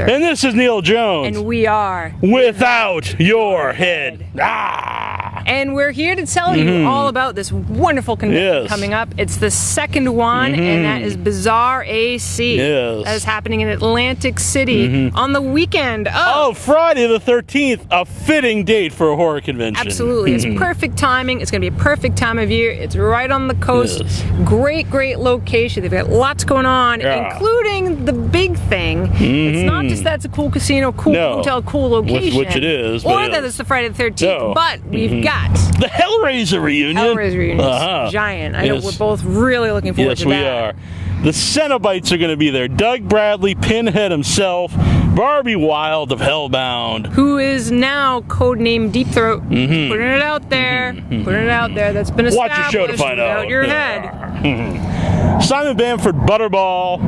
Baxter. And this is Neil Jones. And we are Without Your Head. Ah! And we're here to tell you all about this wonderful convention coming up. It's the second one, and that is Bizarre AC. Yes. That is happening in Atlantic City on the weekend of... Friday the 13th, a fitting date for a horror convention. Absolutely. It's perfect timing. It's going to be a perfect time of year. It's right on the coast. Yes. Great location. They've got lots going on, including the big thing. It's not just that it's a cool casino, cool hotel, cool location. Which it is. Or that it's the Friday the 13th. But we've got... the Hellraiser reunion. Hellraiser reunion. It's giant. I know we're both really looking forward to that. Yes, we are. The Cenobites are going to be there. Doug Bradley, Pinhead himself, Barbie Wilde of Hellbound. Who is now codenamed Deep Throat. Putting it out there. Putting it out there. That's been established. Watch your show to find out. Your head. Simon Bamford, Butterball,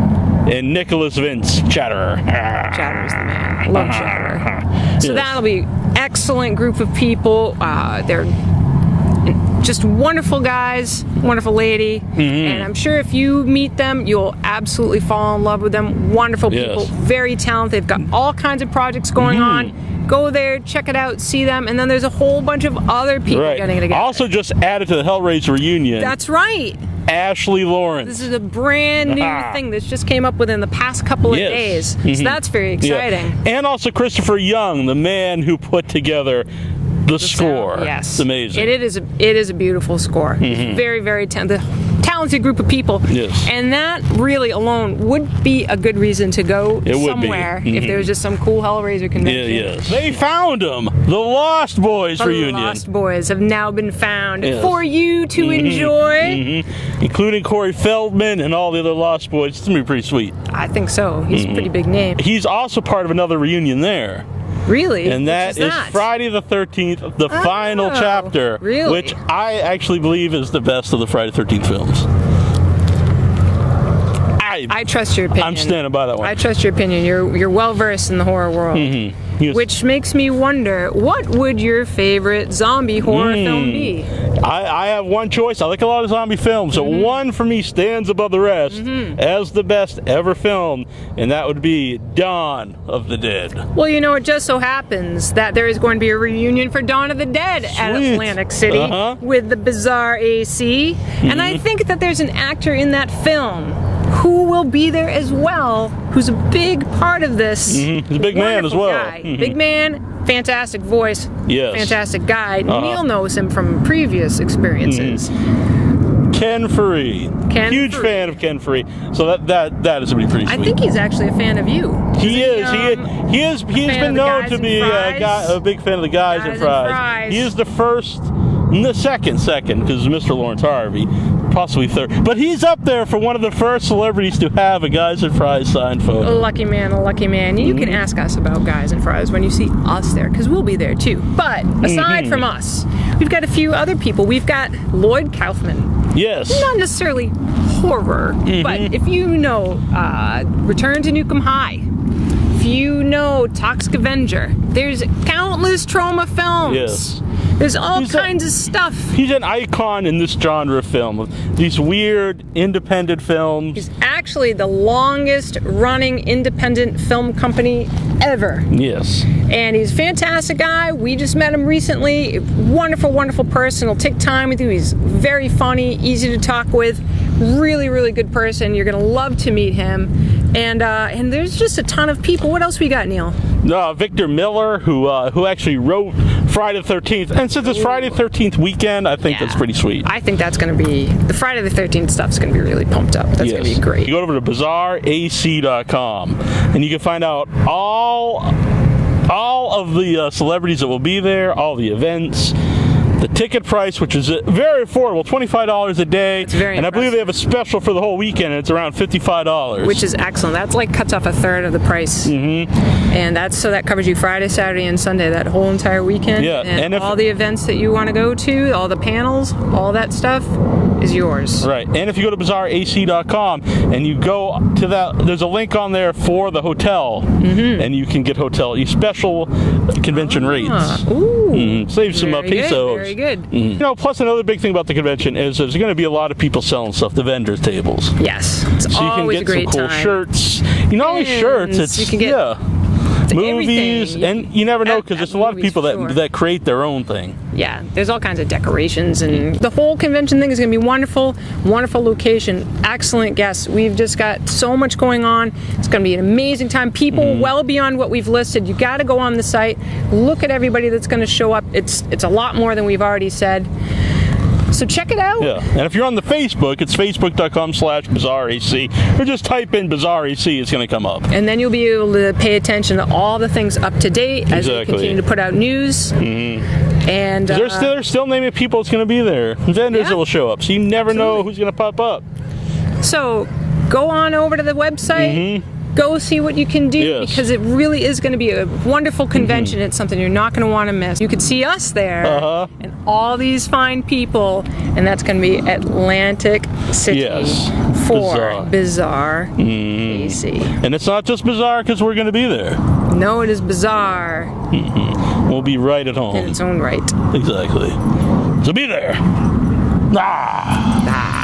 and Nicholas Vince, Chatterer. Chatterer's the man. Love Chatterer. So that'll be excellent group of people. They're just wonderful guys, wonderful lady, and I'm sure if you meet them, you'll absolutely fall in love with them. Wonderful people, very talented. They've got all kinds of projects going on. Go there, check it out, see them, and then there's a whole bunch of other people getting together. Also just added to the Hellraiser reunion. That's right. Ashley Lawrence. This is a brand new thing that just came up within the past couple of days. So that's very exciting. And also Christopher Young, the man who put together the score. Yes. It's amazing. It is a beautiful score. Very talented group of people. Yes. And that really alone would be a good reason to go somewhere if there was just some cool Hellraiser convention. Yes. They found them. The Lost Boys reunion. The Lost Boys have now been found for you to enjoy. Including Corey Feldman and all the other Lost Boys. It's going to be pretty sweet. I think so. He's a pretty big name. He's also part of another reunion there. Really? And that is Friday the 13th, the final chapter. Really? Which I actually believe is the best of the Friday the 13th films. I trust your opinion. I'm standing by that one. I trust your opinion. You're well versed in the horror world. Yes. Which makes me wonder, what would your favorite zombie horror film be? I have one choice. I like a lot of zombie films, so one for me stands above the rest as the best ever filmed, and that would be Dawn of the Dead. Well, you know, it just so happens that there is going to be a reunion for Dawn of the Dead at Atlantic City with the Bizarre AC, and I think that there's an actor in that film who will be there as well, who's a big part of this. He's a big man as well. Guy. Big man, fantastic voice, fantastic guy. Neil knows him from previous experiences. Ken Faree. Huge fan of Ken Faree. So that is going to be pretty sweet. I think he's actually a fan of you. He's been known to be a big fan of the Guys and Fries. He is the first, the second, because Mr. Lawrence Harvey, possibly third. But he's up there for one of the first celebrities to have a Guys and Fries signed photo. A lucky man. You can ask us about Guys and Fries when you see us there, because we'll be there too. But aside from us, we've got a few other people. We've got Lloyd Kaufman. Yes. Not necessarily horror, but if you know Return to Nukem High, if you know Toxic Avenger, there's countless trauma films. Yes. There's all kinds of stuff. He's an icon in this genre of film. These weird, independent films. He's actually the longest running independent film company ever. Yes. And he's a fantastic guy. We just met him recently. Wonderful person. He'll take time with you. He's very funny, easy to talk with. Really good person. You're going to love to meet him. And there's just a ton of people. What else we got, Neil? Victor Miller, who actually wrote Friday the 13th. And since it's Friday the 13th weekend, I think that's pretty sweet. I think that's going to be, the Friday the 13th stuff's going to be really pumped up. That's going to be great. You go over to bizarreac.com and you can find out all of the celebrities that will be there, all the events. The ticket price, which is very affordable, $25 a day. It's very and impressive. I believe they have a special for the whole weekend, and it's around $55. Which is excellent. That's like cuts off a third of the price. And that covers you Friday, Saturday, and Sunday, that whole entire weekend. Yeah. And all the events that you want to go to, all the panels, all that stuff is yours. Right. And if you go to bizarreac.com and you go to that, there's a link on there for the hotel, and you can get special convention rates. Ooh. Save some pesos. Very good. You know, plus another big thing about the convention is there's going to be a lot of people selling stuff, the vendors tables. Yes. It's so you can always get a great some cool time. shirts. You know, only shirts. You can get movies, and you never know because there's a lot of people that create their own thing. Yeah, there's all kinds of decorations, and the whole convention thing is going to be wonderful. Wonderful location, excellent guests. We've just got so much going on. It's going to be an amazing time. People well beyond what we've listed. You got to go on the site, look at everybody that's going to show up. It's a lot more than we've already said. So check it out. Yeah, and if you're on the Facebook, it's facebook.com/BazaarAC, or just type in BazaarAC, it's going to come up. And then you'll be able to pay attention to all the things up to date as we continue to put out news. And they're still naming people that's going to be there. Vendors that will show up, so you never know who's going to pop up. So go on over to the website. Go see what you can do because it really is going to be a wonderful convention. It's something you're not going to want to miss. You could see us there and all these fine people, and that's going to be Atlantic City for Bazaar AC. And it's not just Bazaar because we're going to be there. No, it is Bazaar. We'll be right at home. In its own right. Exactly. So be there. Ah.